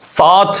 7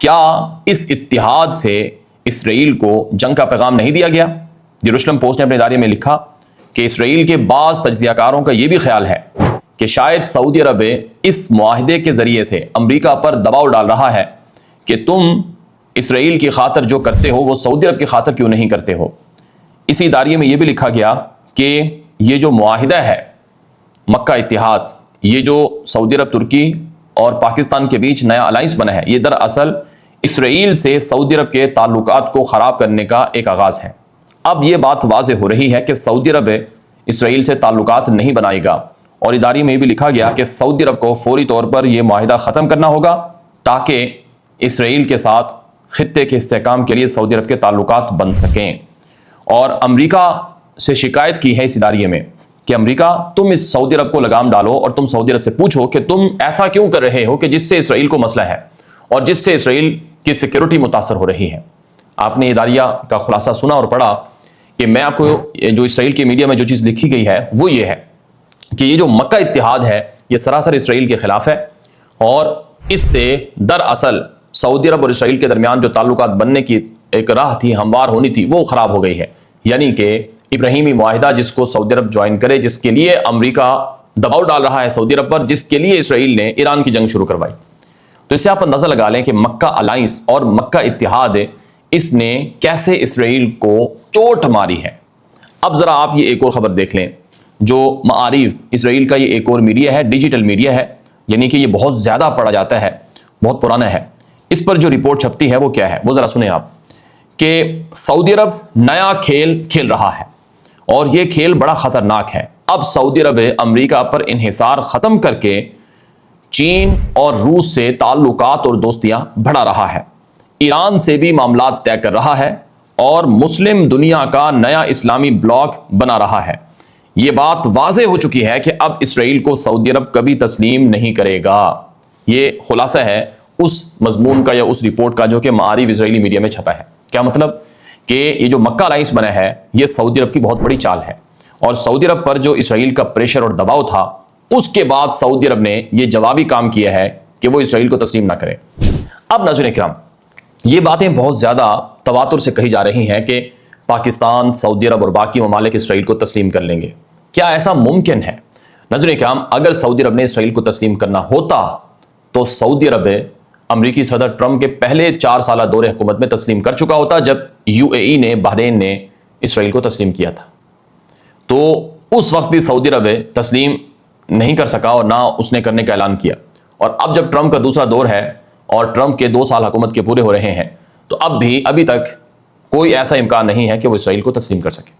کیا اس اتحاد سے اسرائیل کو جنگ کا پیغام نہیں دیا گیا؟ یروشلم پوسٹ نے اپنے ادارے میں لکھا کہ اسرائیل کے بعض تجزیہ کاروں کا یہ بھی خیال ہے کہ شاید سعودی عرب اس معاہدے کے ذریعے سے امریکہ پر دباؤ ڈال رہا ہے کہ تم اسرائیل کی خاطر جو کرتے ہو وہ سعودی عرب کی خاطر کیوں نہیں کرتے ہو۔ اسی ادارے میں یہ بھی لکھا گیا کہ یہ جو معاہدہ ہے مکہ اتحاد، یہ جو سعودی عرب، ترکی اور پاکستان کے بیچ نیا الائنس بنا ہے، یہ دراصل اسرائیل سے سعودی عرب کے تعلقات کو خراب کرنے کا ایک آغاز ہے۔ اب یہ بات واضح ہو رہی ہے کہ سعودی عرب اسرائیل سے تعلقات نہیں بنائے گا، اور ادارے میں بھی لکھا گیا کہ سعودی عرب کو فوری طور پر یہ معاہدہ ختم کرنا ہوگا تاکہ اسرائیل کے ساتھ خطے کے استحکام کے لیے سعودی عرب کے تعلقات بن سکیں۔ اور امریکہ سے شکایت کی ہے اس ادارے میں کہ امریکہ تم اس سعودی عرب کو لگام ڈالو اور تم سعودی عرب سے پوچھو کہ تم ایسا کیوں کر رہے ہو کہ جس سے اسرائیل کو مسئلہ ہے اور جس سے اسرائیل کی سیکیورٹی متاثر ہو رہی ہے۔ آپ نے اداریہ کا خلاصہ سنا اور پڑھا کہ میں آپ کو جو اسرائیل کے میڈیا میں جو چیز لکھی گئی ہے وہ یہ ہے کہ یہ جو مکہ اتحاد ہے یہ سراسر اسرائیل کے خلاف ہے، اور اس سے دراصل سعودی عرب اور اسرائیل کے درمیان جو تعلقات بننے کی ایک راہ تھی، ہموار ہونی تھی، وہ خراب ہو گئی ہے۔ یعنی کہ ابراہیمی معاہدہ جس کو سعودی عرب جوائن کرے، جس کے لیے امریکہ دباؤ ڈال رہا ہے سعودی عرب پر، جس کے لیے اسرائیل نے ایران کی جنگ شروع کروائی، تو اس سے آپ اندازہ لگا لیں کہ مکہ الائنس اور مکہ اتحاد اس نے کیسے اسرائیل کو چوٹ ماری ہے۔ اب ذرا آپ یہ ایک اور خبر دیکھ لیں جو معارف اسرائیل کا یہ ایک اور میڈیا ہے، ڈیجیٹل میڈیا ہے، یعنی کہ یہ بہت زیادہ پڑھا جاتا ہے، بہت پرانا ہے۔ اس پر جو رپورٹ چھپتی ہے وہ کیا ہے، وہ ذرا سنیں آپ، کہ سعودی عرب نیا کھیل کھیل رہا ہے اور یہ کھیل بڑا خطرناک ہے۔ اب سعودی عرب امریکہ پر انحصار ختم کر کے چین اور روس سے تعلقات اور دوستیاں بڑھا رہا ہے، ایران سے بھی معاملات طے کر رہا ہے اور مسلم دنیا کا نیا اسلامی بلاک بنا رہا ہے۔ یہ بات واضح ہو چکی ہے کہ اب اسرائیل کو سعودی عرب کبھی تسلیم نہیں کرے گا۔ یہ خلاصہ ہے اس مضمون کا یا اس رپورٹ کا جو کہ معارف اسرائیلی میڈیا میں چھپا ہے۔ کیا مطلب کہ یہ جو مکہ الائنس بنا ہے یہ سعودی عرب کی بہت بڑی چال ہے، اور سعودی عرب پر جو اسرائیل کا پریشر اور دباؤ تھا، اس کے بعد سعودی عرب نے یہ جوابی کام کیا ہے کہ وہ اسرائیل کو تسلیم نہ کرے۔ اب ناظرین کرام، یہ باتیں بہت زیادہ تواتر سے کہی جا رہی ہیں کہ پاکستان، سعودی عرب اور باقی ممالک اسرائیل کو تسلیم کر لیں گے۔ کیا ایسا ممکن ہے؟ ناظرین کرام، اگر سعودی عرب نے اسرائیل کو تسلیم کرنا ہوتا تو سعودی عرب امریکی صدر ٹرمپ کے پہلے 4 سالہ دور حکومت میں تسلیم کر چکا ہوتا، جب UAE نے، بحرین نے اسرائیل کو تسلیم کیا تھا۔ تو اس وقت بھی سعودی عرب تسلیم نہیں کر سکا اور نہ اس نے کرنے کا اعلان کیا، اور اب جب ٹرمپ کا دوسرا دور ہے اور ٹرمپ کے 2 سال حکومت کے پورے ہو رہے ہیں، تو ابھی تک کوئی ایسا امکان نہیں ہے کہ وہ اسرائیل کو تسلیم کر سکے،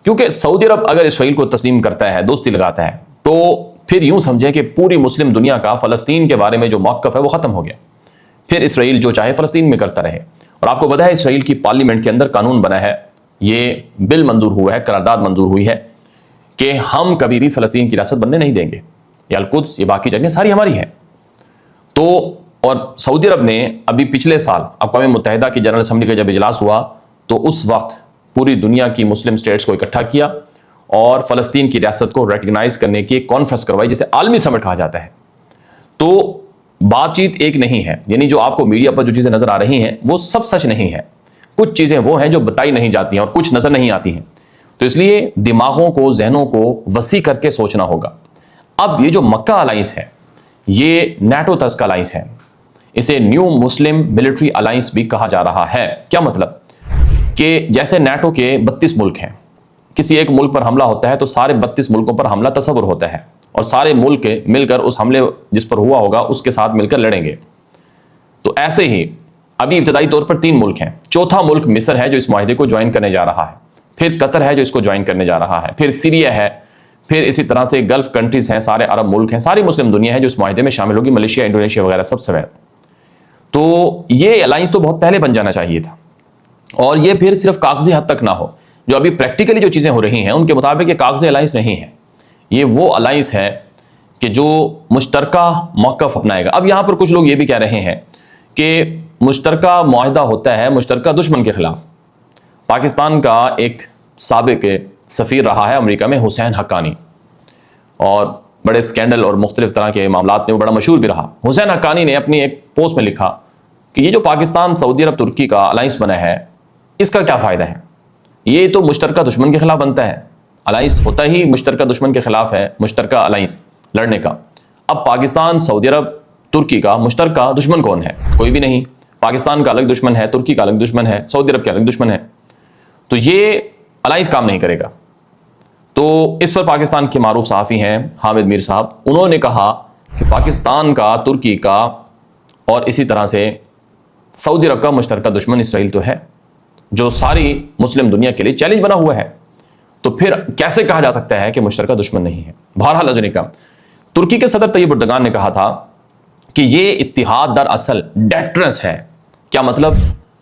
کیونکہ سعودی عرب اگر اسرائیل کو تسلیم کرتا ہے، دوستی لگاتا ہے، تو پھر یوں سمجھے کہ پوری مسلم دنیا کا فلسطین کے بارے میں جو موقف ہے وہ ختم ہو گیا۔ پھر اسرائیل جو چاہے فلسطین میں کرتا رہے۔ اور آپ کو پتہ ہے اسرائیل کی پارلیمنٹ کے اندر قانون بنا ہے، یہ بل منظور ہوا ہے، قرارداد منظور ہوئی ہے کہ ہم کبھی بھی فلسطین کی ریاست بننے نہیں دیں گے، یا القدس، یہ باقی جگہیں ساری ہماری ہیں۔ تو اور سعودی عرب نے ابھی پچھلے سال اقوام متحدہ کی جنرل اسمبلی کا جب اجلاس ہوا تو اس وقت پوری دنیا کی مسلم سٹیٹس کو اکٹھا کیا اور فلسطین کی ریاست کو ریکگنائز کرنے کی کانفرنس کروائی، جسے عالمی سمٹ کہا جاتا ہے۔ تو بات چیت ایک نہیں ہے، یعنی جو آپ کو میڈیا پر جو چیزیں نظر آ رہی ہیں وہ سب سچ نہیں ہے، کچھ چیزیں وہ ہیں جو بتائی نہیں جاتی ہیں اور کچھ نظر نہیں آتی ہیں۔ تو اس لیے دماغوں کو، ذہنوں کو وسیع کر کے سوچنا ہوگا۔ اب یہ جو مکہ الائنس ہے یہ نیٹو طرز کا الائنس ہے، اسے نیو مسلم ملٹری الائنس بھی کہا جا رہا ہے۔ کیا مطلب؟ کہ جیسے نیٹو کے 32 ملک ہیں، کسی ایک ملک پر حملہ ہوتا ہے تو سارے 32 ملکوں پر حملہ تصور ہوتا ہے، اور سارے ملک مل کر اس حملے جس پر ہوا ہوگا اس کے ساتھ مل کر لڑیں گے۔ تو ایسے ہی ابھی ابتدائی طور پر 3 ملک ہیں، چوتھا ملک مصر ہے جو اس معاہدے کو جوائن کرنے جا رہا ہے، پھر قطر ہے جو اس کو جوائن کرنے جا رہا ہے، پھر سیریا ہے، پھر اسی طرح سے گلف کنٹریز ہیں، سارے عرب ملک ہیں، ساری مسلم دنیا ہے جو اس معاہدے میں شامل ہوگی، ملیشیا، انڈونیشیا وغیرہ سب سے۔ تو یہ الائنس تو بہت پہلے بن جانا چاہیے تھا، اور یہ پھر صرف کاغذی حد تک نہ ہو۔ جو ابھی پریکٹیکلی جو چیزیں ہو رہی ہیں ان کے مطابق یہ کاغذی الائنس نہیں ہے، یہ وہ الائنس ہے کہ جو مشترکہ موقف اپنائے گا۔ اب یہاں پر کچھ لوگ یہ بھی کہہ رہے ہیں کہ مشترکہ معاہدہ ہوتا ہے مشترکہ دشمن کے خلاف۔ پاکستان کا ایک سابق سفیر رہا ہے امریکہ میں، حسین حقانی، اور بڑے اسکینڈل اور مختلف طرح کے معاملات میں وہ بڑا مشہور بھی رہا۔ حسین حقانی نے اپنی ایک پوسٹ میں لکھا کہ یہ جو پاکستان سعودی عرب ترکی کا الائنس بنا ہے اس کا کیا فائدہ ہے؟ یہ تو مشترکہ دشمن کے خلاف بنتا ہے، الائنس ہوتا ہی مشترکہ دشمن کے خلاف ہے، مشترکہ الائنس لڑنے کا۔ اب پاکستان سعودی عرب ترکی کا مشترکہ دشمن کون ہے؟ کوئی بھی نہیں۔ پاکستان کا الگ دشمن ہے، ترکی کا الگ دشمن ہے، سعودی عرب کا الگ دشمن ہے، تو یہ الائنس کام نہیں کرے گا۔ تو اس پر پاکستان کے معروف صحافی ہیں حامد میر صاحب، انہوں نے کہا کہ پاکستان کا، ترکی کا اور اسی طرح سے سعودی عرب کا مشترکہ دشمن اسرائیل تو ہے، جو ساری مسلم دنیا کے لیے چیلنج بنا ہوا ہے، تو پھر کیسے کہا جا سکتا ہے کہ مشترکہ دشمن نہیں ہے؟ بہرحال حضرین کرام، ترکی کے صدر طیب اردگان نے کہا تھا کہ یہ اتحاد در اصل ڈیٹرنس ہے۔ کیا مطلب؟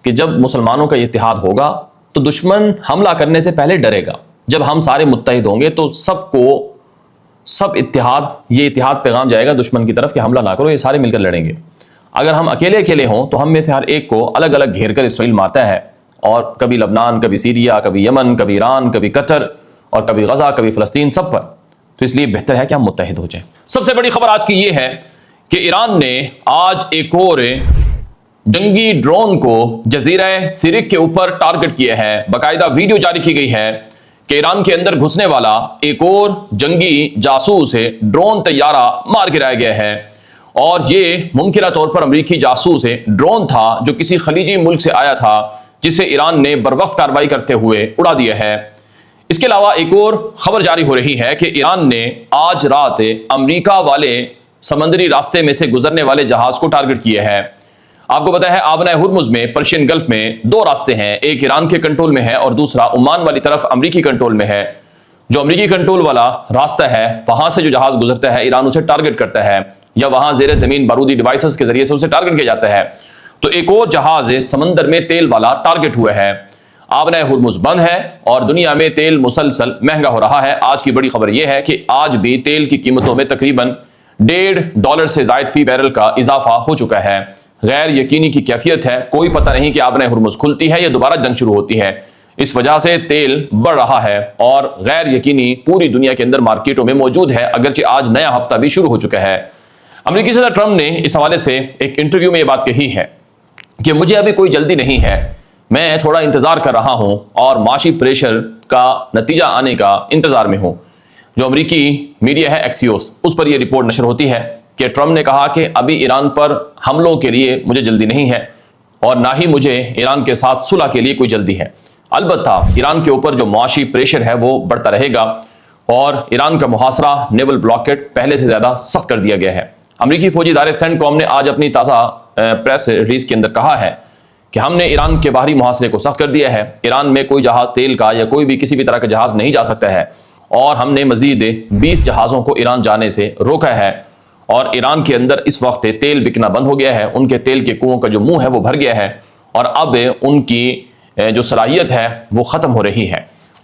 کہ جب مسلمانوں کا یہ اتحاد ہوگا تو دشمن حملہ کرنے سے پہلے ڈرے گا۔ جب ہم سارے متحد ہوں گے تو سب یہ اتحاد پیغام جائے گا دشمن کی طرف کہ حملہ نہ کرو، یہ سارے مل کر لڑیں گے۔ اگر ہم اکیلے ہوں تو ہم میں سے ہر ایک کو الگ الگ گھیر کر اسرائیل مارتا ہے، اور کبھی لبنان، کبھی سیریا، کبھی یمن، کبھی ایران، کبھی قطر، اور کبھی غزہ، کبھی فلسطین، سب پر۔ تو اس لیے بہتر ہے کہ ہم متحد ہو جائیں۔ سب سے بڑی خبر آج کی یہ ہے کہ ایران نے آج ایک اور جنگی ڈرون کو جزیرہ سرک کے اوپر ٹارگٹ کیا ہے۔ باقاعدہ ویڈیو جاری کی گئی ہے کہ ایران کے اندر گھسنے والا ایک اور جنگی جاسوس ڈرون طیارہ مار گرایا گیا ہے، اور یہ ممکنہ طور پر امریکی جاسوس ڈرون تھا جو کسی خلیجی ملک سے آیا تھا، جسے ایران نے بروقت کارروائی کرتے ہوئے اڑا دیا ہے۔ اس کے علاوہ ایک اور خبر جاری ہو رہی ہے کہ ایران نے آج رات امریکہ والے سمندری راستے میں سے گزرنے والے جہاز کو ٹارگٹ کیا ہے۔ آپ کو پتا ہے آبنہ ہرمز میں، پرشین گلف میں دو راستے ہیں، ایک ایران کے کنٹرول میں ہے اور دوسرا عمان والی طرف امریکی کنٹرول میں ہے۔ جو امریکی کنٹرول والا راستہ ہے وہاں سے جو جہاز گزرتا ہے ایران اسے ٹارگٹ کرتا ہے، یا وہاں زیر زمین بارودی ڈیوائسز کے ذریعے سے اسے ٹارگٹ کیا جاتا ہے۔ تو ایک اور جہاز سمندر میں تیل والا ٹارگٹ ہوا ہے۔ آبنہ ہرمز بند ہے اور دنیا میں تیل مسلسل مہنگا ہو رہا ہے۔ آج کی بڑی خبر یہ ہے کہ آج بھی تیل کی قیمتوں میں تقریباً $1.5 سے زائد فی بیرل کا اضافہ ہو چکا ہے۔ غیر یقینی کی کیفیت ہے، کوئی پتہ نہیں کہ آبنہ ہرمز کھلتی ہے یا دوبارہ جنگ شروع ہوتی ہے۔ اس وجہ سے تیل بڑھ رہا ہے اور غیر یقینی پوری دنیا کے اندر مارکیٹوں میں موجود ہے، اگرچہ آج نیا ہفتہ بھی شروع ہو چکا ہے۔ امریکی صدر ٹرمپ نے اس حوالے سے ایک انٹرویو میں یہ بات کہی ہے کہ مجھے ابھی کوئی جلدی نہیں ہے، میں تھوڑا انتظار کر رہا ہوں اور معاشی پریشر کا نتیجہ آنے کا انتظار میں ہوں۔ جو امریکی میڈیا ہے ایکسیوس، اس پر یہ رپورٹ نشر ہوتی ہے کہ ٹرمپ نے کہا کہ ابھی ایران پر حملوں کے لیے مجھے جلدی نہیں ہے اور نہ ہی مجھے ایران کے ساتھ صلح کے لیے کوئی جلدی ہے۔ البتہ ایران کے اوپر جو معاشی پریشر ہے وہ بڑھتا رہے گا اور ایران کا محاصرہ نیول بلاکیڈ پہلے سے زیادہ سخت کر دیا گیا ہے۔ امریکی فوجی ادارے سینٹ کام نے آج اپنی تازہ پریس ریلیز کے اندر کہا ہے کہ ہم نے ایران کے باہری محاصرے کو سخت کر دیا ہے، ایران میں کوئی جہاز تیل کا یا کوئی بھی کسی بھی طرح کا جہاز نہیں جا سکتا ہے، اور ہم نے مزید 20 جہازوں کو ایران جانے سے روکا ہے، اور ایران کے اندر اس وقت تیل بکنا بند ہو گیا ہے، ان کے تیل کے کنووں کا جو منہ ہے وہ بھر گیا ہے، اور اب ان کی جو صلاحیت ہے وہ ختم ہو رہی ہے۔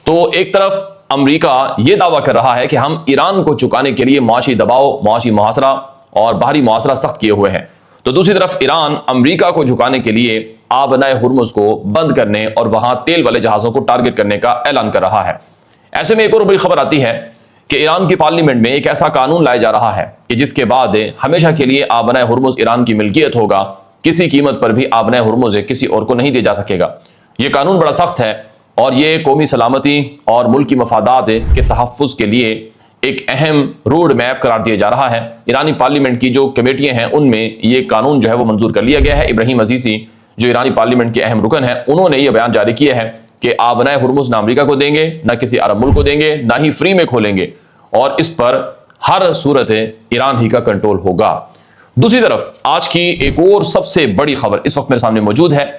تو ایک طرف امریکہ یہ دعویٰ کر رہا ہے کہ ہم ایران کو چکانے کے لیے معاشی دباؤ، معاشی محاصرہ اور باہری محاصرہ سخت کیے ہوئے ہیں، تو دوسری طرف ایران امریکہ کو جھکانے کے لیے آبنہ ہرمز کو بند کرنے اور وہاں تیل والے جہازوں کو ٹارگٹ کرنے کا اعلان کر رہا ہے۔ ایسے میں ایک اور بڑی خبر آتی ہے کہ ایران کی پارلیمنٹ میں ایک ایسا قانون لایا جا رہا ہے کہ جس کے بعد ہمیشہ کے لیے آبنہ ہرمز ایران کی ملکیت ہوگا، کسی قیمت پر بھی آبنہ ہرمز کسی اور کو نہیں دیا جا سکے گا۔ یہ قانون بڑا سخت ہے اور یہ قومی سلامتی اور ملکی مفادات کے تحفظ کے لیے ایک اہم روڈ میپ قرار دیا جا رہا ہے۔ ایرانی پارلیمنٹ کی جو کمیٹیاں ہیں ان میں یہ قانون جو ہے وہ منظور کر لیا گیا ہے۔ ابراہیم عزیزی جو ایرانی پارلیمنٹ کے اہم رکن ہیں، انہوں نے یہ بیان جاری کیا ہے کہ آبنہ ہرمز نہ امریکہ کو دیں گے، نہ کسی عرب ملک کو دیں گے، نہ ہی فری میں کھولیں گے، اور اس پر ہر صورت ایران ہی کا کنٹرول ہوگا۔ دوسری طرف آج کی ایک اور سب سے بڑی خبر اس وقت میرے سامنے موجود ہے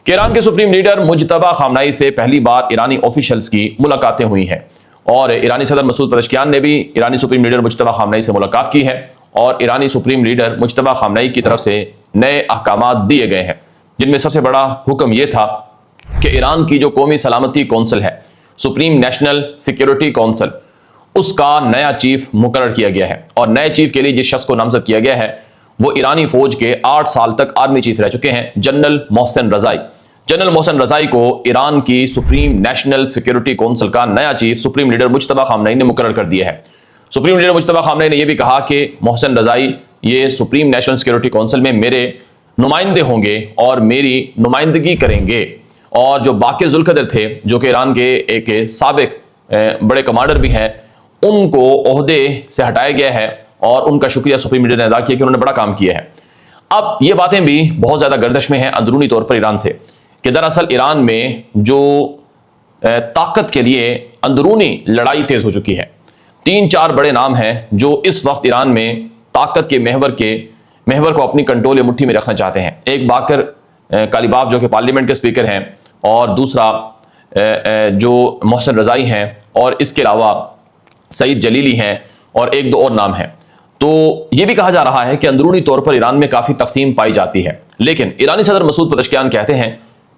کہ ایران کے سپریم لیڈر مجتبی خامنئی سے پہلی بار ایرانی آفیشلز کی ملاقاتیں ہوئی ہیں، اور ایرانی صدر مسعود پزشکیان نے بھی ایرانی سپریم لیڈر مجتبی خامنئی سے ملاقات کی ہے، اور ایرانی سپریم لیڈر مجتبی خامنئی کی طرف سے نئے احکامات دیے گئے ہیں، جن میں سب سے بڑا حکم یہ تھا کہ ایران کی جو قومی سلامتی کونسل ہے، سپریم نیشنل سیکیورٹی کونسل، اس کا نیا چیف مقرر کیا گیا ہے، اور نئے چیف کے لیے جس شخص کو نامزد کیا گیا ہے وہ ایرانی فوج کے 8 سال تک آرمی چیف رہ چکے ہیں، جنرل محسن رضائی۔ جنرل محسن رضائی کو ایران کی سپریم نیشنل سیکیورٹی کونسل کا نیا چیف سپریم لیڈر مجتبی خامنئی نے مقرر کر دیا ہے۔ سپریم لیڈر مجتبی خامنئی نے یہ بھی کہا کہ محسن رضائی یہ سپریم نیشنل سیکیورٹی کونسل میں میرے نمائندے ہوں گے اور میری نمائندگی کریں گے۔ اور جو باقر ذوالقدر تھے جو کہ ایران کے ایک سابق بڑے کمانڈر بھی ہیں، ان کو عہدے سے ہٹایا گیا ہے اور ان کا شکریہ سپریم لیڈر نے ادا کیا کہ انہوں نے بڑا کام کیا ہے۔ اب یہ باتیں بھی بہت زیادہ گردش میں ہیں اندرونی طور پر ایران سے، کہ دراصل ایران میں جو طاقت کے لیے اندرونی لڑائی تیز ہو چکی ہے۔ 3-4 بڑے نام ہیں جو اس وقت ایران میں طاقت کے محور کو اپنی کنٹرول یا مٹھی میں رکھنا چاہتے ہیں۔ ایک باقر کالیباف جو کہ پارلیمنٹ کے سپیکر ہیں، اور دوسرا جو محسن رضائی ہیں، اور اس کے علاوہ سعید جلیلی ہیں، اور 1-2 اور نام ہیں۔ تو یہ بھی کہا جا رہا ہے کہ اندرونی طور پر ایران میں کافی تقسیم پائی جاتی ہے، لیکن ایرانی صدر مسعود پزشکیان کہتے ہیں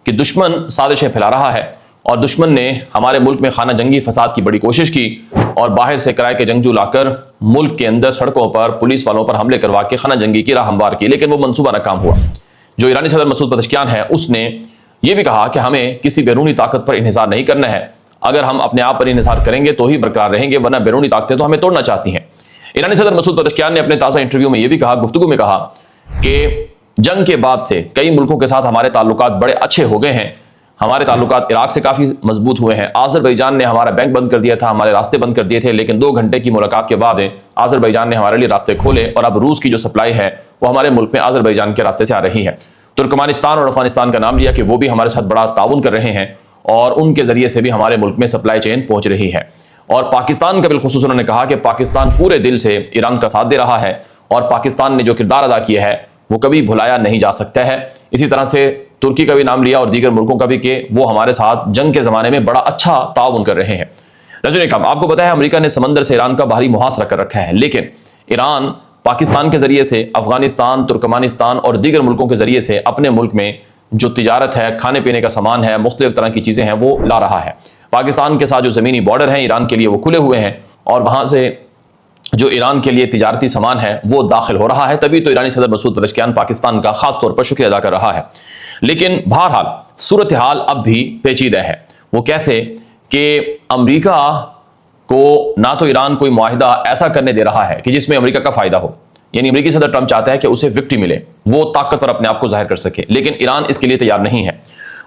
کہ دشمن سازشیں پھیلا رہا ہے، اور دشمن نے ہمارے ملک میں خانہ جنگی فساد کی بڑی کوشش کی اور باہر سے کرائے کے جنگجو لا کر ملک کے اندر سڑکوں پر پولیس والوں پر حملے کروا کے خانہ جنگی کی راہ ہموار کی، لیکن وہ منصوبہ ناکام ہوا۔ جو ایرانی صدر مسعود پزشکیان ہے، اس نے یہ بھی کہا کہ ہمیں کسی بیرونی طاقت پر انحصار نہیں کرنا ہے، اگر ہم اپنے آپ پر انحصار کریں گے تو ہی برقرار رہیں گے، ورنہ بیرونی طاقتیں تو ہمیں توڑنا چاہتی ہیں۔ ایرانی صدر مسعود پزشکیان نے اپنے تازہ انٹرویو میں یہ بھی کہا، گفتگو میں کہا کہ جنگ کے بعد سے کئی ملکوں کے ساتھ ہمارے تعلقات بڑے اچھے ہو گئے ہیں۔ ہمارے تعلقات عراق سے کافی مضبوط ہوئے ہیں۔ آذربائیجان نے ہمارا بینک بند کر دیا تھا، ہمارے راستے بند کر دیے تھے، لیکن 2 گھنٹے کی ملاقات کے بعد آذربائیجان نے ہمارے لیے راستے کھولے، اور اب روس کی جو سپلائی ہے وہ ہمارے ملک میں آذربائیجان کے راستے سے آ رہی ہے۔ ترکمانستان اور افغانستان کا نام لیا کہ وہ بھی ہمارے ساتھ بڑا تعاون کر رہے ہیں، اور ان کے ذریعے سے بھی ہمارے ملک میں سپلائی چین پہنچ رہی ہے۔ اور پاکستان کا بالخصوص انہوں نے کہا کہ پاکستان پورے دل سے ایران کا ساتھ دے رہا ہے، اور پاکستان نے جو کردار ادا کیا ہے وہ کبھی بھلایا نہیں جا سکتا ہے۔ اسی طرح سے ترکی کا بھی نام لیا اور دیگر ملکوں کا بھی کہ وہ ہمارے ساتھ جنگ کے زمانے میں بڑا اچھا تعاون کر رہے ہیں۔ ناظرین کرام، آپ کو پتا ہے امریکہ نے سمندر سے ایران کا باہری محاصرہ کر رکھا ہے، لیکن ایران پاکستان کے ذریعے سے افغانستان، ترکمانستان اور دیگر ملکوں کے ذریعے سے اپنے ملک میں جو تجارت ہے، کھانے پینے کا سامان ہے، مختلف طرح کی چیزیں ہیں، وہ لا رہا ہے۔ پاکستان کے ساتھ جو زمینی بارڈر ہیں ایران کے لیے وہ کھلے ہوئے ہیں، اور وہاں سے جو ایران کے لیے تجارتی سامان ہے وہ داخل ہو رہا ہے۔ تبھی تو ایرانی صدر مسعود پزشکیان پاکستان کا خاص طور پر شکریہ ادا کر رہا ہے۔ لیکن بہرحال صورتحال اب بھی پیچیدہ ہے۔ وہ کیسے کہ امریکہ کو نہ تو ایران کوئی معاہدہ ایسا کرنے دے رہا ہے کہ جس میں امریکہ کا فائدہ ہو، یعنی امریکی صدر ٹرمپ چاہتا ہے کہ اسے وکٹری ملے، وہ طاقتور اپنے آپ کو ظاہر کر سکے، لیکن ایران اس کے لیے تیار نہیں ہے۔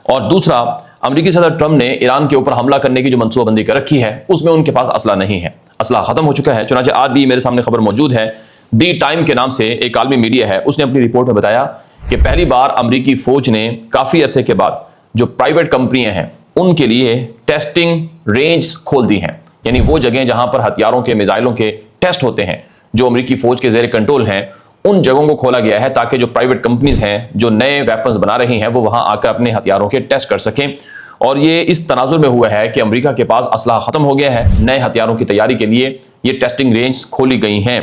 اور دوسرا، امریکی صدر ٹرمپ نے ایران کے اوپر حملہ کرنے کی جو منصوبہ بندی کر رکھی ہے اس میں ان کے پاس اسلحہ نہیں ہے، اسلحہ ختم ہو چکا ہے۔ چنانچہ آج بھی میرے سامنے خبر موجود ہے، دی ٹائم کے نام سے ایک عالمی میڈیا ہے، اس نے اپنی رپورٹ میں بتایا کہ پہلی بار امریکی فوج نے کافی عرصے کے بعد جو پرائیویٹ کمپنیاں ہیں ان کے لیے ٹیسٹنگ رینج کھول دی ہیں، یعنی وہ جگہیں جہاں پر ہتھیاروں کے، میزائلوں کے ٹیسٹ ہوتے ہیں جو امریکی فوج کے زیر کنٹرول ہیں، ان جگہوں کو کھولا گیا ہے تاکہ جو پرائیویٹ کمپنیز ہیں جو نئے ویپنز بنا رہی ہیں وہ وہاں آ کر اپنے ہتھیاروں کے ٹیسٹ کر سکیں۔ اور یہ اس تناظر میں ہوا ہے کہ امریکہ کے پاس اسلحہ ختم ہو گیا ہے، نئے ہتھیاروں کی تیاری کے لیے یہ ٹیسٹنگ رینج کھولی گئی ہیں،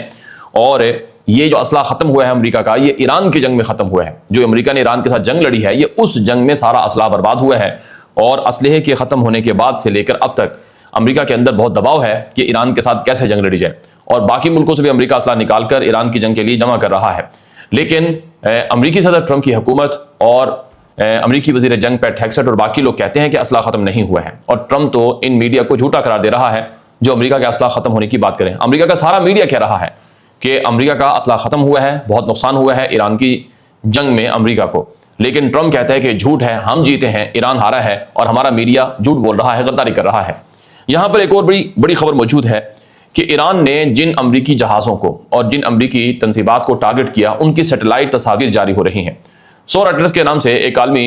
اور یہ جو اسلحہ ختم ہوا ہے امریکہ کا، یہ ایران کی جنگ میں ختم ہوا ہے۔ جو امریکہ نے ایران کے ساتھ جنگ لڑی ہے، یہ اس جنگ میں سارا اسلحہ برباد ہوا ہے، اور اسلحے کے ختم ہونے کے بعد سے لے کر اب تک امریکہ کے اندر بہت دباؤ ہے کہ ایران کے ساتھ کیسے جنگ لڑی جائے، اور باقی ملکوں سے بھی امریکہ اسلحہ نکال کر ایران کی جنگ کے لیے جمع کر رہا ہے۔ لیکن امریکی صدر ٹرمپ کی حکومت اور امریکی وزیر جنگ پیٹ ہیگسٹ اور باقی لوگ کہتے ہیں کہ اسلحہ ختم نہیں ہوا ہے، اور ٹرمپ تو ان میڈیا کو جھوٹا قرار دے رہا ہے جو امریکہ کے اسلحہ ختم ہونے کی بات کریں۔ امریکہ کا سارا میڈیا کہہ رہا ہے کہ امریکہ کا اسلحہ ختم ہوا ہے، بہت نقصان ہوا ہے ایران کی جنگ میں امریکہ کو، لیکن ٹرمپ کہتا ہے کہ جھوٹ ہے، ہم جیتے ہیں، ایران ہارا ہے، اور ہمارا میڈیا جھوٹ بول رہا ہے، غداری کر رہا ہے۔ یہاں پر ایک اور بڑی خبر موجود ہے کہ ایران نے جن امریکی جہازوں کو اور جن امریکی تنصیبات کو ٹارگٹ کیا، ان کی سیٹلائٹ تصاویر جاری ہو رہی ہیں۔ سور اٹلس کے نام سے ایک عالمی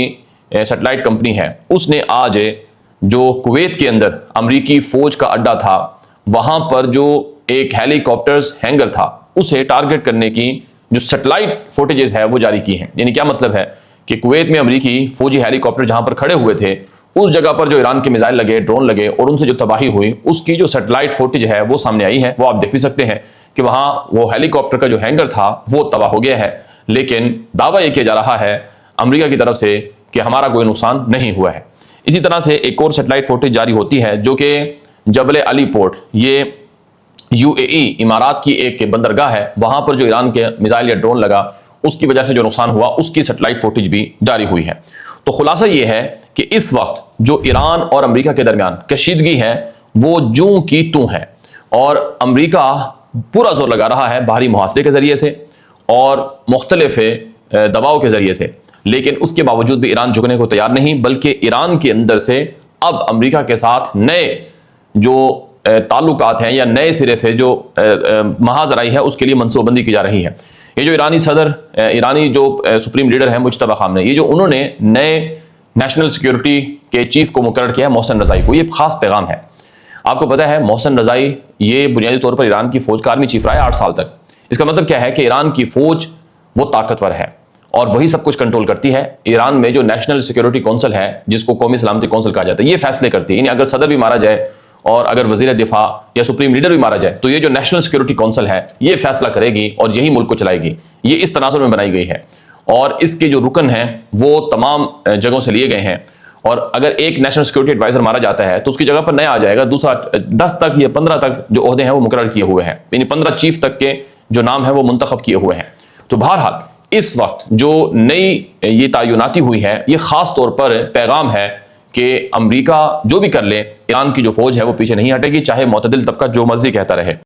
سیٹلائٹ کمپنی ہے، اس نے آج جو کویت کے اندر امریکی فوج کا اڈا تھا وہاں پر جو ایک ہیلی کاپٹرز ہینگر تھا اسے ٹارگٹ کرنے کی جو سیٹلائٹ فوٹیجز ہے وہ جاری کی ہیں۔ یعنی کیا مطلب ہے کہ کویت میں امریکی فوجی ہیلی کاپٹر جہاں پر کھڑے ہوئے تھے اس جگہ پر جو ایران کے میزائل لگے، ڈرون لگے، اور ان سے جو تباہی ہوئی اس کی جو سیٹلائٹ فوٹیج ہے وہ سامنے آئی ہے۔ وہ آپ دیکھ بھی سکتے ہیں کہ وہاں وہ ہیلی کاپٹر کا جو ہینگر تھا وہ تباہ ہو گیا ہے، لیکن دعویٰ یہ کیا جا رہا ہے امریکہ کی طرف سے کہ ہمارا کوئی نقصان نہیں ہوا ہے۔ اسی طرح سے ایک اور سیٹلائٹ فوٹیج جاری ہوتی ہے جو کہ جبل علی پورٹ، یہ UAE امارات کی ایک بندرگاہ ہے، وہاں پر جو ایران کے میزائل یا ڈرون لگا اس کی وجہ سے جو نقصان ہوا اس کی سیٹلائٹ فوٹیج بھی جاری ہوئی ہے۔ تو خلاصہ یہ ہے کہ اس وقت جو ایران اور امریکہ کے درمیان کشیدگی ہے وہ جوں کی توں ہے، اور امریکہ پورا زور لگا رہا ہے باہری محاصرے کے ذریعے سے اور مختلف دباؤ کے ذریعے سے، لیکن اس کے باوجود بھی ایران جھکنے کو تیار نہیں، بلکہ ایران کے اندر سے اب امریکہ کے ساتھ نئے جو تعلقات ہیں یا نئے سرے سے جو محاذ آرائی ہے اس کے لیے منصوبہ بندی کی جا رہی ہے۔ یہ جو ایرانی صدر، ایرانی جو سپریم لیڈر ہیں مجتبی خامنہ، یہ جو انہوں نے نئے نیشنل سیکیورٹی کے چیف کو مقرر کیا ہے محسن رضائی کو، یہ خاص پیغام ہے۔ آپ کو پتہ ہے محسن رضائی یہ بنیادی طور پر ایران کی فوج کا آرمی چیف رہا ہے 8 سال تک۔ اس کا مطلب کیا ہے کہ ایران کی فوج وہ طاقتور ہے اور وہی سب کچھ کنٹرول کرتی ہے۔ ایران میں جو نیشنل سیکیورٹی کونسل ہے، جس کو قومی سلامتی کونسل کہا جاتا ہے، یہ فیصلے کرتی ہے۔ یعنی اگر صدر بھی مارا جائے اور اگر وزیر دفاع یا سپریم لیڈر بھی مارا جائے تو یہ جو نیشنل سیکیورٹی کونسل ہے یہ فیصلہ کرے گی اور یہی ملک کو چلائے گی۔ یہ اس تناظر میں بنائی گئی ہے اور اس کے جو رکن ہیں وہ تمام جگہوں سے لیے گئے ہیں، اور اگر ایک نیشنل سیکیورٹی ایڈوائزر مارا جاتا ہے تو اس کی جگہ پر نیا آ جائے گا دوسرا۔ 10 تک یا 15 تک جو عہدے ہیں وہ مقرر کیے ہوئے ہیں، یعنی 15 چیف تک کے جو نام ہیں وہ منتخب کیے ہوئے ہیں۔ تو بہرحال اس وقت جو نئی یہ تعیناتی ہوئی ہے یہ خاص طور پر پیغام ہے کہ امریکہ جو بھی کر لے، ایران کی جو فوج ہے وہ پیچھے نہیں ہٹے گی، چاہے معتدل طبقہ جو مرضی کہتا رہے۔